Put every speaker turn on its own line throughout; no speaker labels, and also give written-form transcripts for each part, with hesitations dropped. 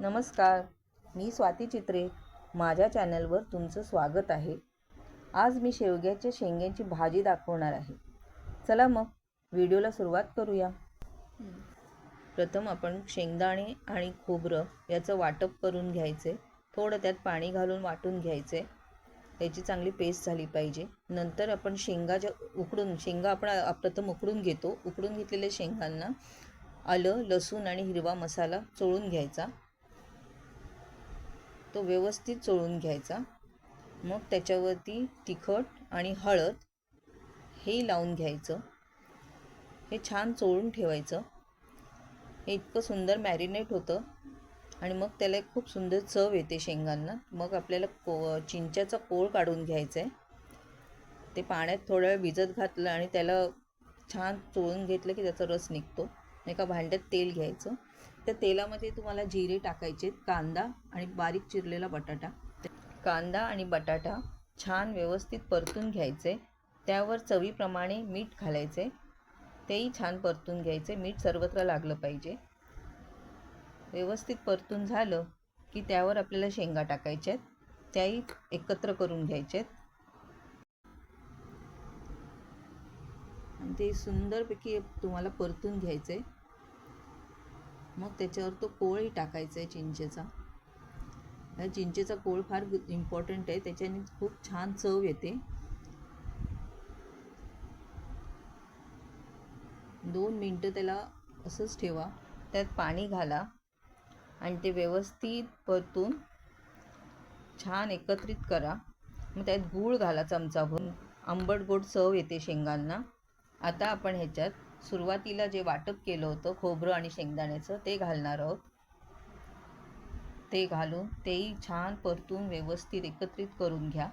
नमस्कार, मी स्वाती चित्रे. माझ्या चॅनलवर तुमचं स्वागत आहे. आज मी शेवग्याच्या शेंग्यांची भाजी दाखवणार आहे. चला मग व्हिडिओला सुरुवात करूया. प्रथम आपण शेंगदाणे आणि खोबरं याचं वाटप करून घ्यायचे. थोडं त्यात पाणी घालून वाटून घ्यायचे. त्याची चांगली पेस्ट झाली पाहिजे. नंतर आपण शेंगा आपण प्रथम उकडून घेतो. उकडून घेतलेल्या शेंगांना आलं, लसूण आणि हिरवा मसाला चोळून घ्यायचा. तो व्यवस्थित चोळून घ्यायचा. मग त्याच्यावरती तिखट आणि हळद हे लावून घ्यायचं. हे छान चोळून ठेवायचं. हे इतकं सुंदर मॅरिनेट होतं आणि मग त्याला एक खूप सुंदर चव येते शेंगांना. मग आपल्याला चिंचेचा कोळ काढून घ्यायचा आहे. ते पाण्यात थोडा वेळ भिजत घातलं आणि त्याला छान चोळून घेतलं की त्याचा रस निघतो. एका भांड्यात तेल घ्यायचं. त्या तेलामध्ये तुम्हाला जिरे टाकायचे, कांदा आणि बारीक चिरलेला बटाटा. कांदा आणि बटाटा छान व्यवस्थित परतून घ्यायचे. त्यावर चवीप्रमाणे मीठ घालायचे. तेही छान परतून घ्यायचे. मीठ सर्वत्र लागलं पाहिजे. व्यवस्थित परतून झालं की त्यावर आपल्याला शेंगा टाकायच्या आहेत. त्याही एकत्र करून घ्यायच्या आहेत आणि ते सुंदरपैकी तुम्हाला परतून घ्यायचे. मग त्याच्यावर तो कोळही टाकायचा आहे चिंचेचा. हा चिंचेचा कोळ फार इम्पॉर्टंट आहे. त्याच्याने खूप छान चव येते. 2 मिनटं त्याला असंच ठेवा. त्यात पाणी घाला आणि ते व्यवस्थित परतून छान एकत्रित करा. मग त्यात गूळ घाला चमचाभर. आंबट गोड चव येते शेंगांना. आता आपण ह्याच्यात सुरुवातीला जे वाटप केलं होतं खोबरं आणि शेंगदाण्याचं ते घालणार आहोत. ते घालून तेही छान परतून व्यवस्थित एकत्रित करून घ्या.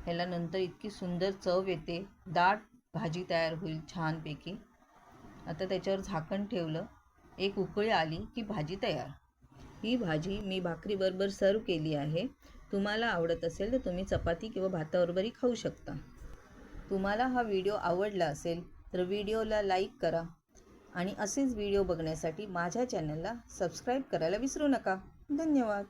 ह्याला नंतर इतकी सुंदर चव येते. दाट भाजी तयार होईल छानपैकी. आता त्याच्यावर झाकण ठेवलं. एक उकळी आली की भाजी तयार. ही भाजी मी भाकरीबरोबर सर्व केली आहे. तुम्हाला आवडत असेल तर तुम्ही चपाती किंवा भाताबरोबरही खाऊ शकता. तुम्हाला हा व्हिडिओ आवडला असेल तर व्हिडिओला लाईक करा आणि असेच व्हिडिओ बघण्यासाठी माझ्या चॅनलला सबस्क्राईब करायला विसरू नका. धन्यवाद.